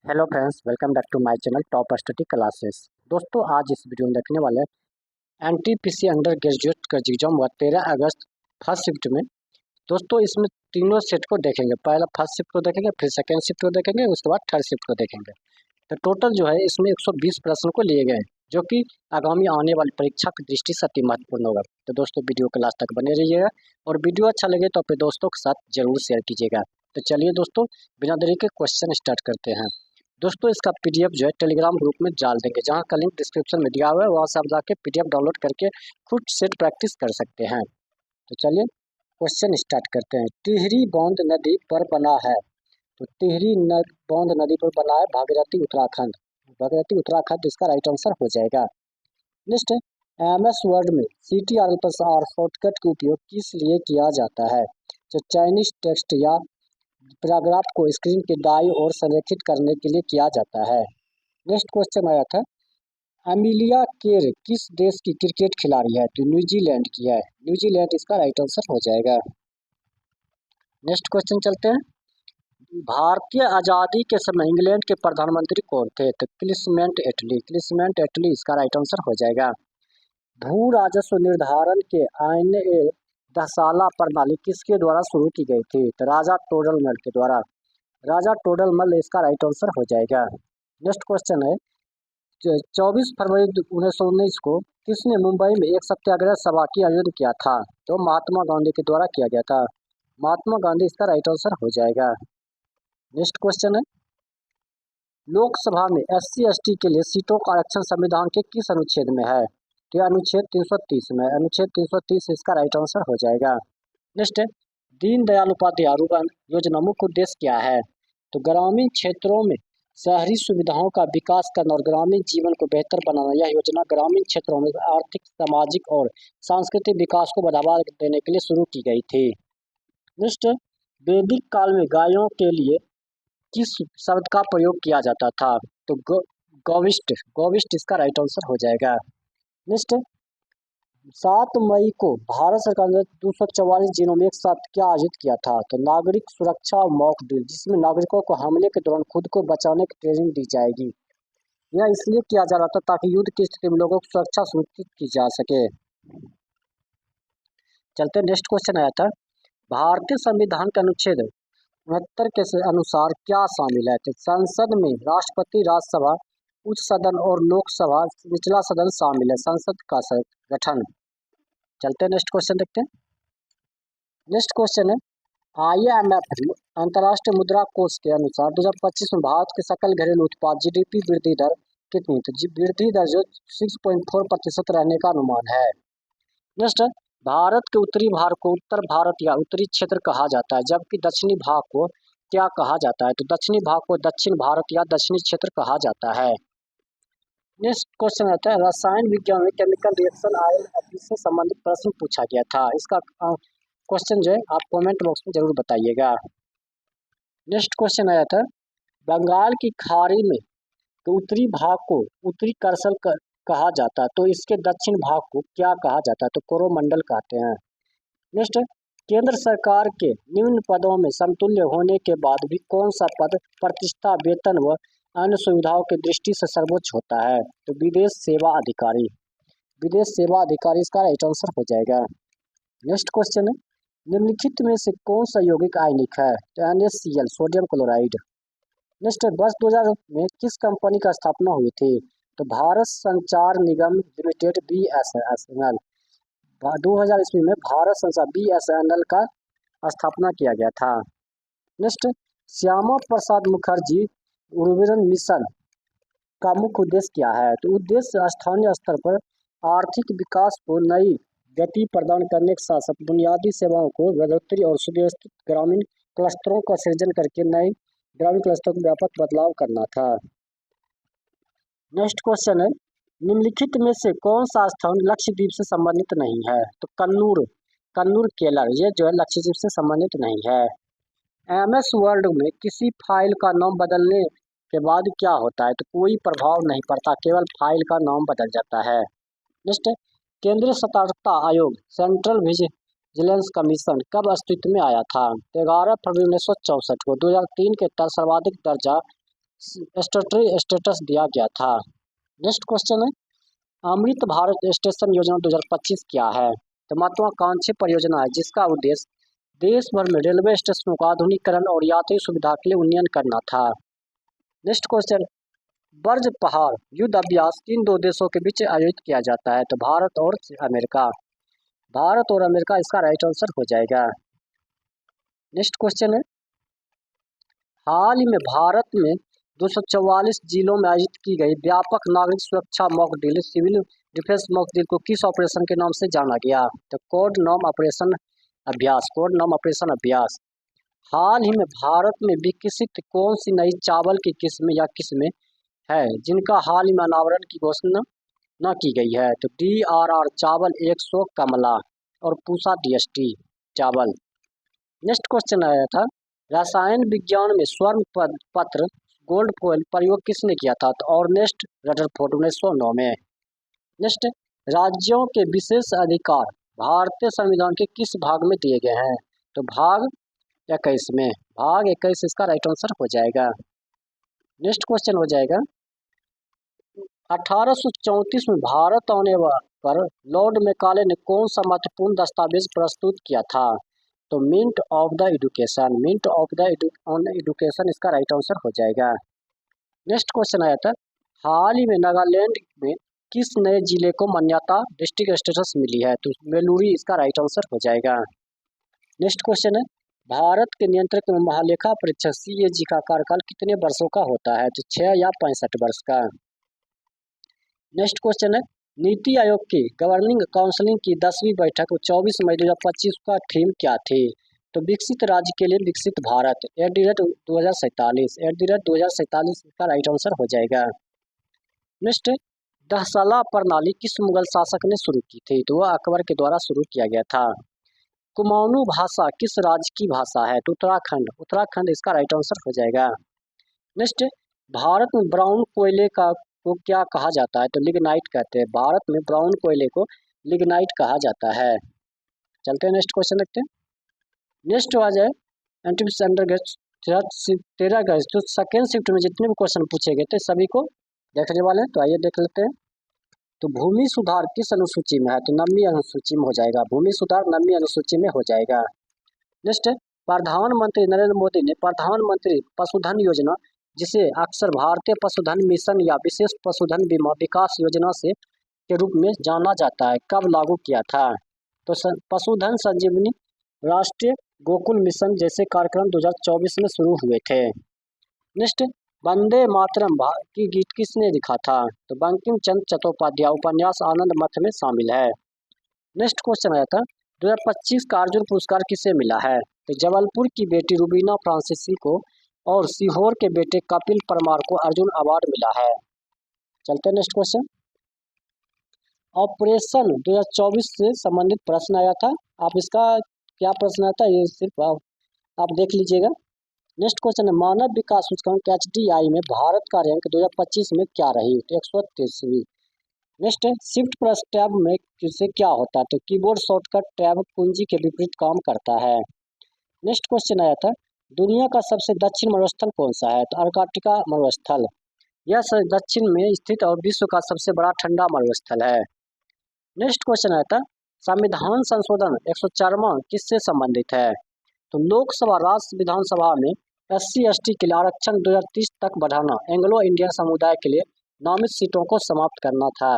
Hello friends, welcome back to my channel top study classes. दोस्तों, आज इस video में देखने वाले एनटीपीसी अंडर ग्रेजुएट का एग्जाम हुआ 13 अगस्त फर्स्ट शिफ्ट में। दोस्तों, इसमें तीनों सेट को देखेंगे। पहला फर्स्ट शिफ्ट को देखेंगे, फिर सेकेंड शिफ्ट को देखेंगे, उसके बाद थर्ड शिफ्ट को देखेंगे। तो टोटल जो है इसमें 120 प्रश्न को लिए गए हैं, जो कि आगामी आने वाली परीक्षा की दृष्टि से अति महत्वपूर्ण होगा। तो दोस्तों, वीडियो के लास्ट तक बने रहिएगा और वीडियो अच्छा लगे तो अपने दोस्तों के साथ जरूर शेयर कीजिएगा। तो चलिए दोस्तों, बिना देरी के क्वेश्चन स्टार्ट करते हैं। दोस्तों, इसका पीडीएफ जो है टेलीग्राम ग्रुप में डाल देंगे, जहां का लिंक डिस्क्रिप्शन में दिया हुआ है। वहां से आप जाके पीडीएफ डाउनलोड करके खुद सेट प्रैक्टिस कर सकते हैं। तो चलिए क्वेश्चन स्टार्ट करते हैं। टिहरी बांध नदी पर बना है, तो टिहरी बांध नदी पर बना है भागीरथी उत्तराखंड। भागीरथी उत्तराखंड इसका राइट आंसर हो जाएगा। नेक्स्ट है एमएस वर्ड में CTRL प्लस आर शॉर्टकट का उपयोग किस लिए किया जाता है? जो चाइनीज टेक्स्ट या पैराग्राफ को स्क्रीन के दाईं ओर संरेखित करने के लिए किया जाता है। नेक्स्ट क्वेश्चन आया था, एमिलिया केर किस देश की क्रिकेट खिलाड़ी है? तो न्यूजीलैंड की है। न्यूजीलैंड इसका राइट आंसर हो जाएगा। नेक्स्ट क्वेश्चन चलते हैं। भारतीय आज़ादी के समय इंग्लैंड के प्रधानमंत्री कौन थे? तो क्लिसमेंट एटली। क्लिसमेंट एटली इसका राइट आंसर हो जाएगा। भू राजस्व निर्धारण के आईने दसाला प्रणाली किसके द्वारा शुरू की गई थी? तो राजा टोडरमल के द्वारा। राजा टोडरमल इसका राइट आंसर हो जाएगा। नेक्स्ट क्वेश्चन है, 24 फरवरी 1919 को किसने मुंबई में एक सत्याग्रह सभा की आयोजन किया था? तो महात्मा गांधी के द्वारा किया गया था। महात्मा गांधी इसका राइट आंसर हो जाएगा। नेक्स्ट क्वेश्चन है, लोकसभा में SC/ST के लिए सीटों का आरक्षण संविधान के किस अनुच्छेद में है? तो अनुच्छेद 330 में। अनुच्छेद 330 इसका राइट आंसर हो जाएगा। नेक्स्ट है, दीनदयाल उपाध्याय रुर्बन योजना मुख्य उद्देश्य क्या है? तो ग्रामीण क्षेत्रों में शहरी सुविधाओं का विकास करना और ग्रामीण जीवन को बेहतर बनाना। यह योजना ग्रामीण क्षेत्रों में आर्थिक, सामाजिक और सांस्कृतिक विकास को बढ़ावा देने के लिए शुरू की गई थी। नेक्स्ट, वैदिक काल में गायों के लिए किस शब्द का प्रयोग किया जाता था? तो गौविष्ट। गौविष्ट इसका राइट आंसर हो जाएगा। नेक्स्ट, 7 मई को भारत सरकार ने 244 जिलों में एक साथ क्या आयोजित किया था? तो नागरिक सुरक्षा मॉक ड्रिल, जिसमें नागरिकों को हमले के दौरान खुद को बचाने की ट्रेनिंग दी जाएगी। यह इसलिए किया जा रहा था ताकि युद्ध की स्थिति में लोगों की सुरक्षा सुनिश्चित की जा सके। चलते नेक्स्ट क्वेश्चन आया था, भारतीय संविधान के अनुच्छेद 69 के अनुसार क्या शामिल है? तो संसद में राष्ट्रपति, राज्यसभा, उच्च सदन और लोकसभा निचला सदन शामिल है। संसद का गठन। चलते नेक्स्ट क्वेश्चन देखते हैं। नेक्स्ट क्वेश्चन है, IMF अंतर्राष्ट्रीय मुद्रा कोष के अनुसार 2025 में भारत के सकल घरेलू उत्पाद GDP वृद्धि दर कितनी? तो वृद्धि दर जो 6.4% रहने का अनुमान है। नेक्स्ट, भारत के उत्तरी भाग को उत्तर भारत या उत्तरी क्षेत्र कहा जाता है, जबकि दक्षिणी भाग को क्या कहा जाता है? तो दक्षिणी भाग को दक्षिण भारत या दक्षिणी क्षेत्र कहा जाता है। नेक्स्ट क्वेश्चन आता है, रसायन विज्ञान में केमिकल रिएक्शन आयल से संबंधित प्रश्न पूछा गया था। इसका क्वेश्चन जो है आप कमेंट बॉक्स में जरूर बताइएगा। नेक्स्ट क्वेश्चन आया था, बंगाल की खाड़ी में तो उत्तरी भाग को उत्तरी कर्सल कहा जाता है, तो इसके दक्षिण भाग को क्या कहा जाता है? तो कोरोमंडल कहते हैं। नेक्स्ट, केंद्र सरकार के निम्न पदों में समतुल्य होने के बाद भी कौन सा पद प्रतिष्ठा, वेतन व अन्य सुविधाओं की दृष्टि से सर्वोच्च होता है? तो विदेश सेवा अधिकारी। विदेश सेवा अधिकारी इसका राइट आंसर हो जाएगा। नेक्स्ट क्वेश्चन है, निम्नलिखित में से कौन सा यौगिक आयनिक है? तो NaCl, सोडियम क्लोराइड। नेक्स्ट, वर्ष 2000 में किस कंपनी का स्थापना हुई थी? तो भारत संचार निगम लिमिटेड BSNL। 2000 ईस्वी में भारत संचार BSNL का स्थापना किया गया था। नेक्स्ट, श्यामा प्रसाद मुखर्जी उर्वरन मिशन का मुख्य उद्देश्य क्या है? तो उद्देश्य स्थानीय स्तर पर आर्थिक विकास को नई गति प्रदान करने के साथ साथ बुनियादी सेवाओं को बढ़ोतरी और सुव्यवस्थित ग्रामीण क्लस्टरों का सृजन करके नए ग्रामीण क्लस्टर में व्यापक बदलाव करना था। नेक्स्ट क्वेश्चन है, निम्नलिखित में से कौन सा स्थान लक्षद्वीप से संबंधित नहीं है? तो कन्नूर केरल, ये जो है लक्षद्वीप से संबंधित नहीं है। MS वर्ड में किसी फाइल का नाम बदलने के बाद क्या होता है? तो कोई प्रभाव नहीं पड़ता, केवल फाइल का नाम बदल जाता है। नेक्स्ट, केंद्रीय सतर्कता आयोग सेंट्रल विजिलेंस कमीशन कब अस्तित्व में आया था? 11 फरवरी 1964 को। 2003 के तहत सर्वाधिक दर्जा स्टेटरी स्टेटस दिया गया था। नेक्स्ट क्वेश्चन है, अमृत भारत स्टेशन योजना 2025 क्या है? तो महत्वाकांक्षी परियोजना है जिसका उद्देश्य देश भर में रेलवे स्टेशनों का आधुनिकीकरण और यात्री सुविधा के लिए उन्नयन करना था। नेक्स्ट क्वेश्चन, बर्ज पहाड़ युद्ध अभ्यास किन दो देशों के बीच आयोजित किया जाता है? तो भारत और अमेरिका। भारत और अमेरिका इसका राइट आंसर हो जाएगा। नेक्स्ट क्वेश्चन है, हाल ही में भारत में 244 जिलों में आयोजित की गई व्यापक नागरिक सुरक्षा mock drill civil defence mock drill को किस ऑपरेशन के नाम से जाना गया? तो कोड नाम ऑपरेशन अभ्यास। कोड नाम ऑपरेशन अभ्यास। हाल ही में भारत में विकसित कौन सी नई चावल की किस्म या किस्में है जिनका हाल ही में अनावरण की घोषणा न की गई है? तो DRR चावल 100 कमला और पूसा DST चावल। नेक्स्ट क्वेश्चन आया था, रसायन विज्ञान में स्वर्ण पत्र गोल्ड फॉइल प्रयोग किसने किया था? तो अर्नेस्ट रदरफोर्ड 1909 में। नेक्स्ट, राज्यों के विशेष अधिकार भारतीय संविधान के किस भाग में दिए गए हैं? तो भाग 21 में। भाग 21 इसका राइट आंसर हो जाएगा। नेक्स्ट क्वेश्चन हो जाएगा, 1834 में भारत आने पर लॉर्ड मैकाले ने कौन सा महत्वपूर्ण दस्तावेज प्रस्तुत किया था? तो mint of the education. Mint of the education इसका राइट आंसर हो जाएगा। नेक्स्ट क्वेश्चन आया था, हाल ही में नागालैंड में किस नए जिले को मान्यता डिस्ट्रिक्ट स्टेटस मिली है? तो वेलूरी इसका राइट आंसर हो जाएगा। नेक्स्ट क्वेश्चन है, भारत के नियंत्रक महालेखा परीक्षक CAG का कार्यकाल कितने वर्षों का होता है? तो 6 या 65 वर्ष का। नेक्स्ट क्वेश्चन है, नीति आयोग की गवर्निंग काउंसिल की 10वीं बैठक 24 मई 2025 का थीम क्या थी? तो विकसित राज्य के लिए विकसित भारत @2047 @2047 का राइट आंसर हो जाएगा। नेक्स्ट, दहसला प्रणाली किस मुगल शासक ने शुरू की थी? तो वह अकबर के द्वारा शुरू किया गया था। कुमाऊनी भाषा किस राज्य की भाषा है? तो उत्तराखंड। उत्तराखंड इसका राइट आंसर हो जाएगा। नेक्स्ट, भारत में ब्राउन कोयले को क्या कहा जाता है? तो लिग्नाइट कहते हैं। भारत में ब्राउन कोयले को लिग्नाइट कहा जाता है। चलते हैं नेक्स्ट क्वेश्चन देखते हैं। नेक्स्ट आ जाए एनटीपीसी अंडर 13 अगस्त तो सेकेंड शिफ्ट में जितने भी क्वेश्चन पूछे गए थे सभी को देखने वाले हैं। तो आइए देख लेते हैं। तो भूमि सुधार किस अनुसूची में है? तो 9वीं अनुसूची में हो जाएगा। भूमि सुधार 9वीं अनुसूची में हो जाएगा। नेक्स्ट, प्रधानमंत्री नरेंद्र मोदी ने प्रधानमंत्री पशुधन योजना, जिसे अक्सर भारतीय पशुधन मिशन या विशेष पशुधन बीमा विकास योजना से के रूप में जाना जाता है, कब लागू किया था? तो पशुधन संजीवनी राष्ट्रीय गोकुल मिशन जैसे कार्यक्रम 2024 में शुरू हुए थे। नेक्स्ट, वंदे मातरम की गीत किसने लिखा था? तो बंकिम चंद्र चट्टोपाध्याय। उपन्यास आनंद मठ में शामिल है। नेक्स्ट क्वेश्चन आया था, 2025 का अर्जुन पुरस्कार किसे मिला है? तो जबलपुर की बेटी रुबीना फ्रांसीसी को और सीहोर के बेटे कपिल परमार को अर्जुन अवार्ड मिला है। चलते हैं नेक्स्ट क्वेश्चन। ऑपरेशन 2024 से संबंधित प्रश्न आया था। आप इसका क्या प्रश्न आया था ये सिर्फ आप देख लीजिएगा। नेक्स्ट क्वेश्चन है, मानव विकास सूचकांक HDI में भारत का रैंक 2025 में क्या रही? तो 133वीं। नेक्स्ट है, शिफ्ट प्लस टैब में किससे क्या होता है? तो कीबोर्ड शॉर्टकट टैब कुंजी के विपरीत काम करता है। नेक्स्ट क्वेश्चन आया था, दुनिया का सबसे दक्षिण मरुस्थल कौन सा है? तो अर्कटिका मरुस्थल। यह दक्षिण में स्थित और विश्व का सबसे बड़ा ठंडा मरुस्थल है। नेक्स्ट क्वेश्चन आया था, संविधान संशोधन 104वां किससे संबंधित है? तो लोकसभा राज्य विधानसभा में SC/ST के लिए आरक्षण 2030 तक बढ़ाना, एंग्लो इंडियन समुदाय के लिए नामित सीटों को समाप्त करना था।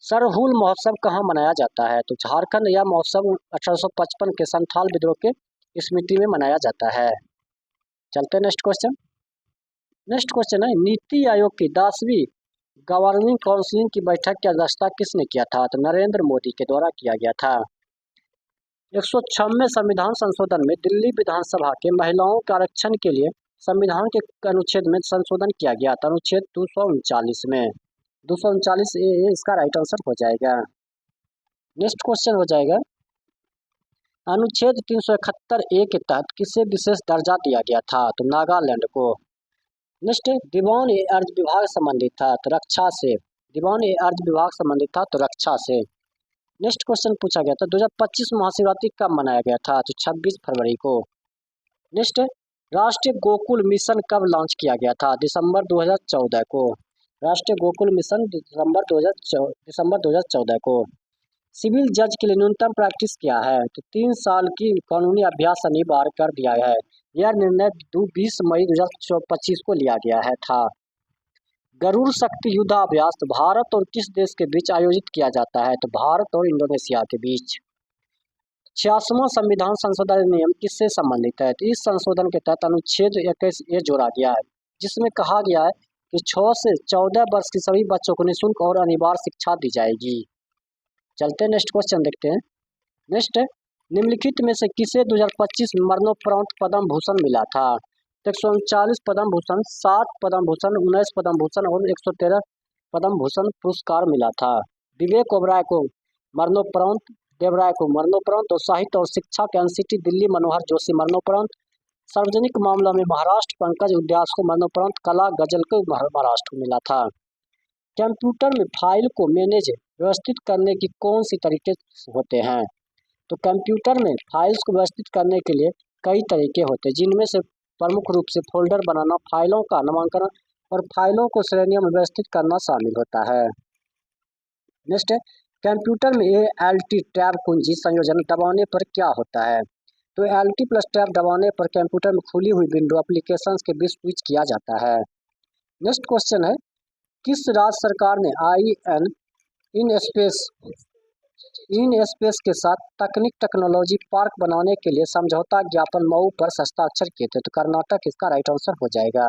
सरहुल महोत्सव कहाँ मनाया जाता है? तो झारखंड। यह महोत्सव 1855 के संथाल विद्रोह के स्मृति में मनाया जाता है। चलते हैं नेक्स्ट क्वेश्चन। नेक्स्ट क्वेश्चन है, नीति आयोग की 10वीं गवर्निंग काउंसिल की बैठक की अध्यक्षता किसने किया था? तो नरेंद्र मोदी के द्वारा किया गया था। 106वें संविधान संशोधन में दिल्ली विधानसभा के महिलाओं के आरक्षण के लिए संविधान के अनुच्छेद में संशोधन किया गया था, अनुच्छेद 239 में। 239 इसका राइट आंसर हो जाएगा। नेक्स्ट क्वेश्चन हो जाएगा, अनुच्छेद 371A के तहत किसे विशेष दर्जा दिया गया था? तो नागालैंड को। नेक्स्ट, दीवान ए अर्ध विभाग संबंधित था तो रक्षा से। दीवान ए अर्ध विभाग संबंधित था तो रक्षा से। नेक्स्ट क्वेश्चन पूछा गया था, 2025 महाशिवरात्रि कब मनाया गया था? तो 26 फरवरी को। नेक्स्ट, राष्ट्रीय गोकुल मिशन कब लॉन्च किया गया था? दिसंबर 2014 को। राष्ट्रीय गोकुल मिशन दिसंबर 2014 को। सिविल जज के लिए न्यूनतम प्रैक्टिस क्या है? तो 3 साल की कानूनी अभ्यास अनिवार्य कर दिया है। यह निर्णय 20 मई 2025 को लिया गया है था। गरुड़ शक्ति युद्धाभ्यास भारत और किस देश के बीच आयोजित किया जाता है? तो भारत और इंडोनेशिया के बीच। 66वां संविधान संशोधन अधिनियम किससे संबंधित है? तो इस संशोधन के तहत अनुच्छेद 21 ये जोड़ा गया है, जिसमें कहा गया है कि 6 से 14 वर्ष के सभी बच्चों को निःशुल्क और अनिवार्य शिक्षा दी जाएगी। चलते हैं नेक्स्ट क्वेश्चन देखते हैं। नेक्स्ट, निम्नलिखित में से किसे 2025 में मरणोपरांत पद्म भूषण मिला था? 139 पद्म भूषण, 7 पद्म भूषण, 19 पद्म भूषण और 113 पद्म भूषण पुरस्कार मिला था। विवेक ओबराय को मरणोपरांत, देवराय को मरणोपरांत और साहित्य और शिक्षा के एनसीटी दिल्ली मनोहर जोशी मरणोपरांत, सार्वजनिक मामला में महाराष्ट्र पंकज उद्यास को मरणोपरांत, कला गजल को महाराष्ट्र को मिला था। कंप्यूटर में फाइल को मैनेज व्यवस्थित करने की कौन सी तरीके होते हैं? तो कंप्यूटर में फाइल्स को व्यवस्थित करने के लिए कई तरीके होते हैं, जिनमें से प्रमुख रूप से फोल्डर बनाना, फाइलों का नामांकन और फाइलों को श्रेणियों में व्यवस्थित करना शामिल होता है। नेक्स्ट है, कंप्यूटर में ALT टैब कुंजी संयोजन दबाने पर क्या होता है? तो ALT प्लस टैब दबाने पर कंप्यूटर में खुली हुई विंडो एप्लीकेशंस के बीच स्विच किया जाता है। नेक्स्ट क्वेश्चन है, किस राज्य सरकार ने इन स्पेस के साथ तकनीक टेक्नोलॉजी पार्क बनाने के लिए समझौता ज्ञापन मऊ पर हस्ताक्षर किए थे? तो कर्नाटक इसका राइट आंसर हो जाएगा।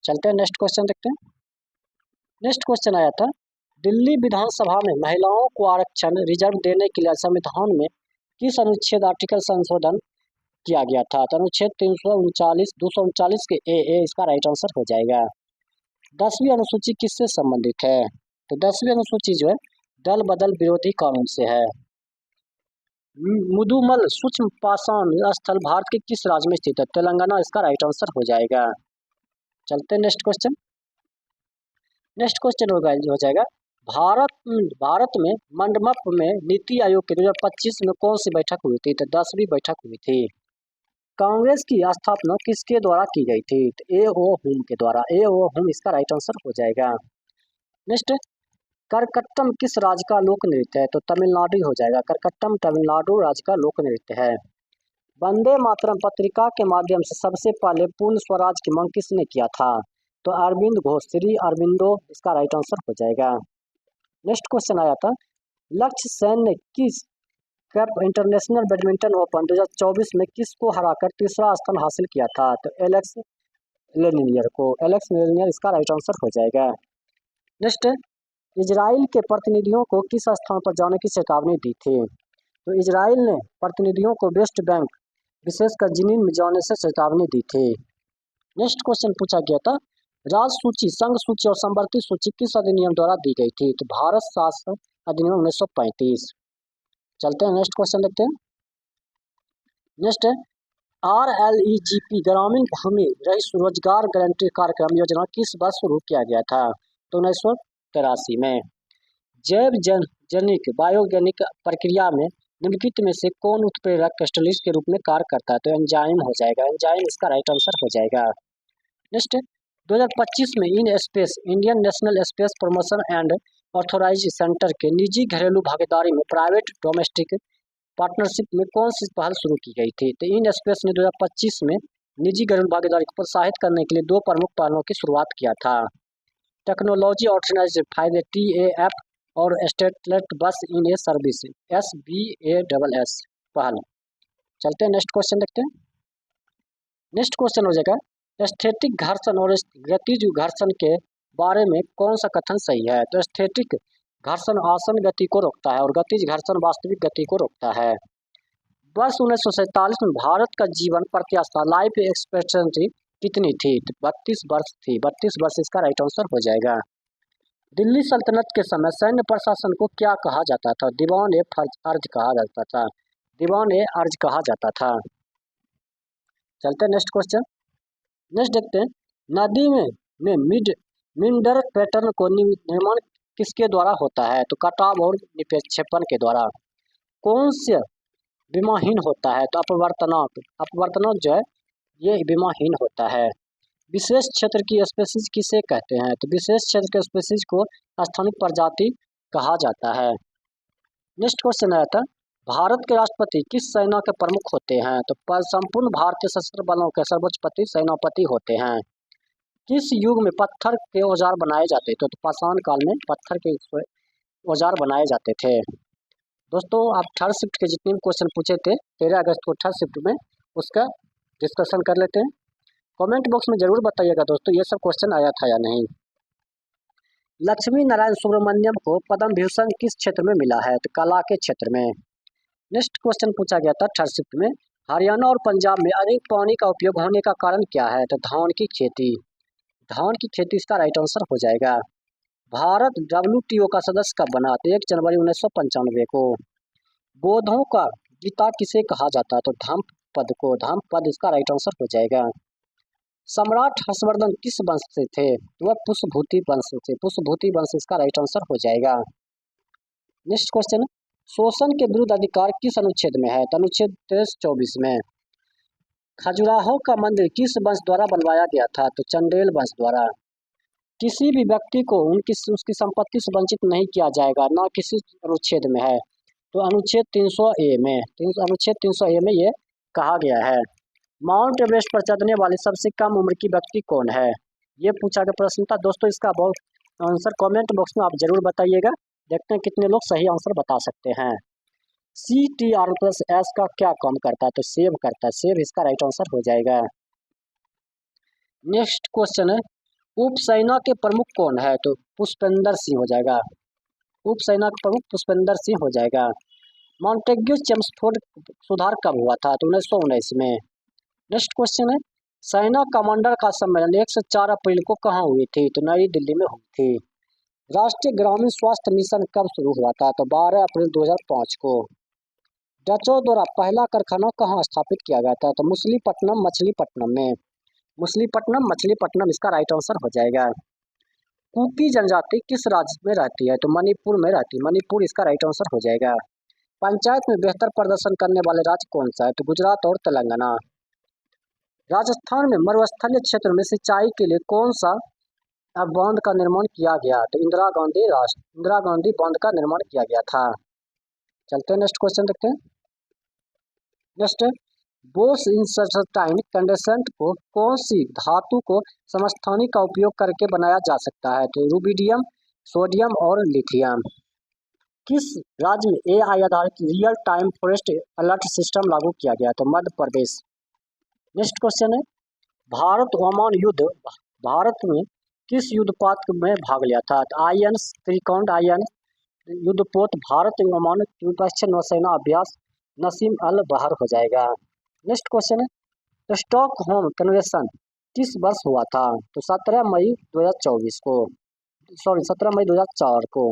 चलते हैं नेक्स्ट क्वेश्चन देखते हैं। नेक्स्ट क्वेश्चन आया था, दिल्ली विधानसभा में महिलाओं को आरक्षण रिजर्व देने के लिए संविधान में किस अनुच्छेद आर्टिकल संशोधन किया गया था? तो अनुच्छेद 239 के ए इसका राइट आंसर हो जाएगा। 10वीं अनुसूची किससे संबंधित है? तो 10वीं अनुसूची जो है दल बदल विरोधी कानून से है। मुदुमल सूक्ष्म पाषाण स्थल भारत के किस राज्य में स्थित है? तेलंगाना इसका राइट आंसर हो जाएगा। चलते हैं नेक्स्ट क्वेश्चन। नेक्स्ट क्वेश्चन हो जाएगा, भारत में मंडमप में नीति आयोग के 2025 में कौन सी बैठक हुई थी? तो 10वीं बैठक हुई थी। कांग्रेस की स्थापना किसके द्वारा की गई थी? तो A.O. हुम के द्वारा। A.O. हुम इसका राइट आंसर हो जाएगा। नेक्स्ट, करकट्टम किस राज्य का लोक नृत्य है? तो तमिलनाडु हो जाएगा। करकट्टम तमिलनाडु राज्य का लोक नृत्य है। वंदे मातरम पत्रिका के माध्यम से सबसे पहले पूर्ण स्वराज की मांग किसने किया था? तो अरविंद घोष, श्री अरविंदो इसका राइट आंसर हो जाएगा। नेक्स्ट क्वेश्चन आया था, लक्ष्य सेन ने किस कैप इंटरनेशनल बैडमिंटन ओपन 2024 में किसको हराकर तीसरा स्थान हासिल किया था? तो एलेक्स लेनियर इसका राइट आंसर हो जाएगा। नेक्स्ट, इजराइल के प्रतिनिधियों को किस स्थान पर जाने की चेतावनी दी थी? तो इजराइल ने प्रतिनिधियों को वेस्ट बैंक विशेषकर जिनीन में जाने से चेतावनी दी थी। नेक्स्ट क्वेश्चन पूछा गया था, राज्य सूची, संघ सूची और संवर्ती सूची किस अधिनियम द्वारा दी गई थी? तो भारत शासन अधिनियम 1935। चलते हैं नेक्स्ट क्वेश्चन देखते हैं। नेक्स्ट है, RLEGP ग्रामीण भूमि रहित रोजगार गारंटी कार्यक्रम योजना किस वर्ष शुरू किया गया था? तो 1983 में। जैव जनिक बायोगेनिक प्रक्रिया में निम्नलिखित में से कौन उत्प्रेरक कैटलिस्ट के रूप में कार्य करता है? तो एंजाइम हो जाएगा। एंजाइम इसका राइट आंसर हो जाएगा। नेक्स्ट, 2025 में in space Indian national space promotion and authorise centre के निजी घरेलू भागीदारी में प्राइवेट डोमेस्टिक पार्टनरशिप में कौन सी पहल शुरू की गई थी? तो इन स्पेस ने 2025 में निजी घरेलू भागीदारी को प्रोत्साहित करने के लिए 2 प्रमुख पहलों की शुरुआत किया था, टेक्नोलॉजी ऑर्गेनाइज फायदे TAF और स्टेटलेट बस इन ए सर्विस SBASS पहल। चलते हैं नेक्स्ट क्वेश्चन देखते हैं। नेक्स्ट क्वेश्चन हो जाएगा, एस्थेटिक घर्षण और गतिज घर्षण के बारे में कौन सा कथन सही है? तो एस्थेटिक घर्षण आसन गति को रोकता है और गतिज घर्षण वास्तविक गति को रोकता है। वर्ष 1947 में भारत का जीवन प्रत्याशा लाइफ एक्सपेक्टेंसी कितनी थी? 32 वर्ष थी। 32 वर्ष इसका राइट आंसर हो जाएगा। दिल्ली सल्तनत के समय सैन्य प्रशासन को क्या कहा जाता था? दीवान ए अर्ज कहा जाता था। दीवान ए अर्ज कहा जाता था। चलते हैं नेक्स्ट क्वेश्चन। नेक्स्ट देखते हैं, नदी में मिंडर पैटर्न को निर्माण किसके द्वारा होता है? तो कटाव और निक्षेपण के द्वारा। कौन से विमाहीन होता है? तो अपवर्तनांक जो है ये बीमाहीन होता है। विशेष क्षेत्र की स्पेसीज किसे कहते हैं? तो विशेष क्षेत्र के स्पेसीज को स्थानिक प्रजाति कहा जाता है। नेक्स्ट क्वेश्चन आता है, भारत के राष्ट्रपति किस सेना के प्रमुख होते हैं? तो संपूर्ण भारतीय सशस्त्र बलों के सर्वोच्च सेनापति होते हैं। किस युग में पत्थर के औजार बनाए जाते थे? तो पाषाण काल में पत्थर के औजार बनाए जाते थे। दोस्तों आप थर्ड शिफ्ट के जितने भी क्वेश्चन पूछे थे 13 अगस्त को थर्ड शिफ्ट में, उसका डिस्कशन कर लेते हैं। कमेंट बॉक्स में जरूर बताइएगा दोस्तों ये सब क्वेश्चन आया था या नहीं। लक्ष्मी नारायण सुब्रमण्यम को पद्म भूषण किस क्षेत्र में मिला है? तो कला के क्षेत्र में। नेक्स्ट क्वेश्चन पूछा गया था थर्ड शिफ्ट में, हरियाणा और पंजाब में अधिक पानी का उपयोग होने का कारण क्या है? तो धान की खेती। धान की खेती इसका राइट आंसर हो जाएगा। भारत WTO का सदस्य कब बना? तो 1 जनवरी 1995 को। बोधों का गीता किसे कहा जाता है? तो धम्मपद को। धम्मपद इसका राइट आंसर हो जाएगा। सम्राट हर्षवर्धन किस वंश से थे? वह पुष्पभूति वंश से थे। पुष्पभूति वंश इसका राइट आंसर हो जाएगा। नेक्स्ट क्वेश्चन, शोषण के विरुद्ध अधिकार किस अनुच्छेद में है? तो अनुच्छेद 23-24 में। खजुराहो का मंदिर किस वंश द्वारा बनवाया गया था? तो चंदेल वंश द्वारा। किसी भी व्यक्ति को उसकी संपत्ति से वंचित नहीं किया जाएगा, ना किसी अनुच्छेद में है। तो अनुच्छेद 300A में, अनुच्छेद 300A में ये कहा गया है। माउंट एवरेस्ट पर चढ़ने वाले सबसे कम उम्र की व्यक्ति कौन है? ये पूछा गया प्रश्न था दोस्तों। इसका बहुत आंसर कमेंट बॉक्स में आप जरूर बताइएगा। देखते हैं कितने लोग सही आंसर बता सकते हैं। CTR+S का क्या काम करता है? तो सेव करता है। सेव इसका राइट आंसर हो जाएगा। नेक्स्ट क्वेश्चन है, उपसेना के प्रमुख कौन है? तो पुष्पेंद्र सिंह हो जाएगा। उपसेना के प्रमुख पुष्पेंद्र सिंह हो जाएगा। मॉन्टेग्यू चेम्सफोर्ड सुधार कब हुआ था? तो 1919 में। नेक्स्ट क्वेश्चन है, सेना कमांडर का सम्मेलन 1 से 4 अप्रैल को कहाँ हुई थी? तो नई दिल्ली में हुई थी। राष्ट्रीय ग्रामीण स्वास्थ्य मिशन कब शुरू हुआ था? तो 12 अप्रैल 2005 को। डचों द्वारा पहला कारखाना कहाँ स्थापित किया गया था? तो मछलीपट्टनम में। मछलीपट्टनम इसका राइट आंसर हो जाएगा। कुकी जनजाति किस राज्य में रहती है? तो मणिपुर में रहती है। मणिपुर इसका राइट आंसर हो जाएगा। पंचायत में बेहतर प्रदर्शन करने वाले राज्य कौन सा है? तो गुजरात और तेलंगाना। राजस्थान में मरुस्थलीय क्षेत्र में सिंचाई के लिए कौन सा बांध का निर्माण किया गया? तो इंदिरा गांधी बांध का निर्माण किया गया था। चलते हैं नेक्स्ट क्वेश्चन देखते हैं। नेक्स्ट, बोस इंसर्टाइन कंडेंसेंट को कौन सी धातु को समस्थानी का उपयोग करके बनाया जा सकता है? तो रूबिडियम, सोडियम और लिथियम। किस राज्य में AI आधारित real time forest alert system लागू किया गया? तो मध्य प्रदेश। नेक्स्ट क्वेश्चन है, भारत ओमान युद्ध भारत में किस युद्धपात में भाग लिया था? तो त्रिकोण आयन युद्धपोत भारत ओमान द्विपक्षीय नौसेना अभ्यास नसीम अल बहर हो जाएगा। नेक्स्ट क्वेश्चन है, तो स्टॉकहोम कन्वेंशन किस वर्ष हुआ था? तो 17 मई 2024 को, 17 मई 2004 को।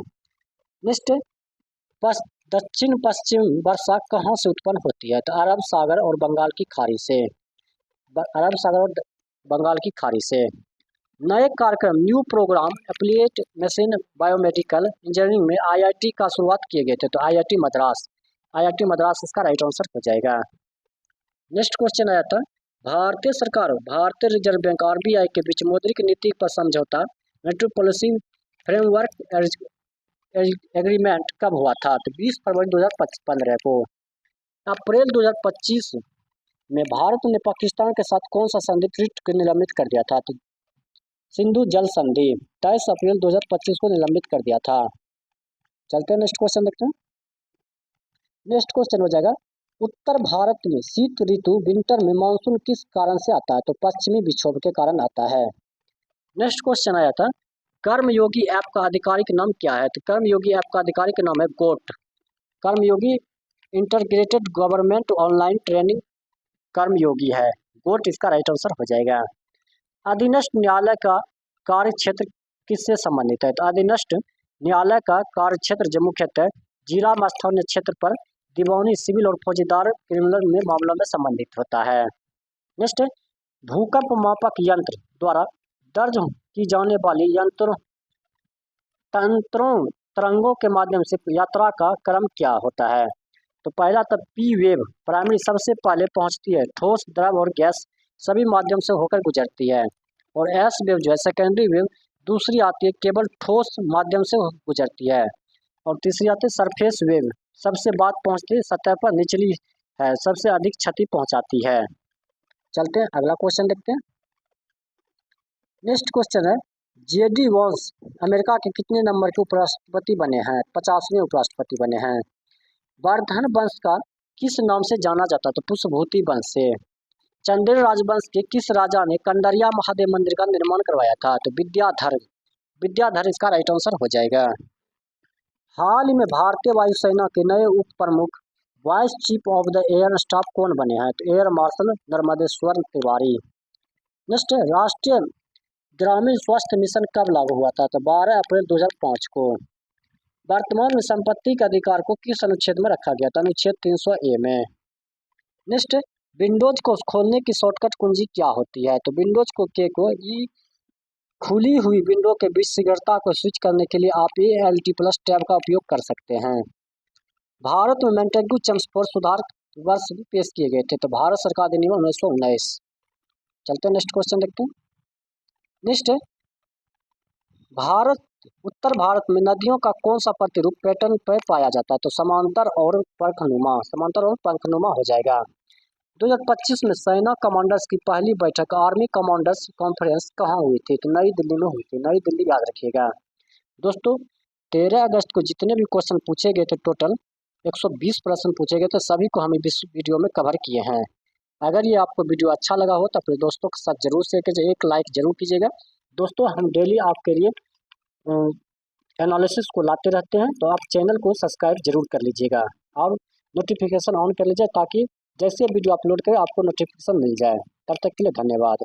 नेक्स्ट, दक्षिण पश्चिम वर्षा कहाँ से उत्पन्न होती है? तो अरब सागर और बंगाल की खाड़ी से। अरब सागर और बंगाल की खाड़ी से। नए कार्यक्रम new programme applied machine biomedical engineering में IIT का शुरुआत किए गए थे। तो IIT मद्रास इसका राइट आंसर हो जाएगा। नेक्स्ट क्वेश्चन आया था, भारतीय सरकार भारतीय रिजर्व बैंक RBI के बीच मौद्रिक नीति पर समझौता मॉनेटरी पॉलिसी फ्रेमवर्क एग्रीमेंट कब हुआ था? तो 20 फरवरी 2015 को। अप्रैल 2025 में भारत ने पाकिस्तान के साथ कौन सा संधि ट्रीट को निलंबित कर दिया था? तो सिंधु जल संधि 23 अप्रैल 2025 को निलंबित कर दिया था। चलते हैं नेक्स्ट क्वेश्चन देखते हैं। नेक्स्ट क्वेश्चन हो जाएगा, उत्तर भारत में शीत ऋतु विंटर में मानसून किस कारण से आता है? तो पश्चिमी विक्षोभ के कारण आता है। नेक्स्ट क्वेश्चन आया था, कर्मयोगी ऐप का आधिकारिक नाम क्या है? तो कर्मयोगी ऐप का आधिकारिक नाम है गोट। कर्मयोगी इंटीग्रेटेड गवर्नमेंट ऑनलाइन ट्रेनिंग कर्मयोगी है। गोट इसका राइट आंसर हो जाएगा। अधीनस्थ न्यायालय का कार्य क्षेत्र किससे संबंधित है? तो अधीनस्थ न्यायालय का कार्य क्षेत्र जो मुख्यतः जिला स्थानीय क्षेत्र पर दीवानी सिविल और फौजदार क्रिमिनल में मामलों में संबंधित होता है। नेक्स्ट, भूकंप मापक यंत्र द्वारा दर्ज की जाने वाली तरंगों के माध्यम से यात्रा का क्रम क्या होता है? तो पहला तो P वेव प्राइमरी सबसे पहले पहुंचती है ठोस, द्रव और गैस सभी माध्यम से होकर गुजरती है। और एस वेव जो है सेकेंडरी वेव दूसरी आती है केवल ठोस माध्यम से गुजरती है। और तीसरी आती है सरफेस वेव, सबसे बात पहुंचती है सतह पर निचली है, सबसे अधिक क्षति पहुंचाती है। चलते हैं अगला क्वेश्चन देखते हैं। नेक्स्ट क्वेश्चन है जेडी वॉन्स अमेरिका के कितने नंबर के उपराष्ट्रपति बने हैं? 50वें उपराष्ट्रपति बने हैं। वर्धन वंश का किस नाम से जाना जाता? तो पुष्पभूति वंश से। चंदेल राजवंश के किस राजा ने कंडरिया महादेव मंदिर का निर्माण करवाया था? तो विद्याधर। विद्याधर इसका राइट आंसर हो जाएगा। हाल ही में भारतीय वायुसेना के नए उप प्रमुख vice chief of the air staff कौन बने हैं? तो air marshal Narmadeshwar Tiwari. Next राष्ट्रीय ग्रामीण स्वास्थ्य मिशन कब लागू हुआ था? तो 12 अप्रैल 2005 को। वर्तमान में संपत्ति के अधिकार को किस अनुच्छेद में रखा गया था? अनुच्छेद 300A में। नेक्स्ट विंडोज को खोलने की शॉर्टकट कुंजी क्या होती है? तो विंडोज को खुली हुई विंडो के बीच शीघ्रता को स्विच करने के लिए आप ALT+ टैब का उपयोग कर सकते हैं। भारत में मेंटेगू चेम्स्फोर्ड सुधार वर्ष पेश किए गए थे? तो भारत सरकार अधिनियम 1919। चलते हैं नेक्स्ट क्वेश्चन देखते हैं। नेक्स्ट उत्तर भारत में नदियों का कौन सा प्रतिरूप पैटर्न पर पाया जाता है? तो समांतर और पंखनुमा हो जाएगा। 2025 में सेना कमांडर्स की पहली बैठक आर्मी कमांडर्स कॉन्फ्रेंस कहाँ हुई थी? तो नई दिल्ली में हुई थी। नई दिल्ली याद रखिएगा। दोस्तों 13 अगस्त को जितने भी क्वेश्चन पूछे गए थे, टोटल 120 प्रश्न पूछे गए थे, सभी को हम इस वीडियो में कवर किए हैं। अगर ये आपको वीडियो अच्छा लगा हो तो अपने दोस्तों के साथ जरूर शेयर कीजिए, एक लाइक जरूर कीजिएगा। दोस्तों हम डेली आपके लिए एनालिसिस को लाते रहते हैं, तो आप चैनल को सब्सक्राइब जरूर कर लीजिएगा और नोटिफिकेशन ऑन कर लीजिए ताकि जैसे वीडियो अपलोड करें आपको नोटिफिकेशन मिल जाए। तब तक के लिए धन्यवाद।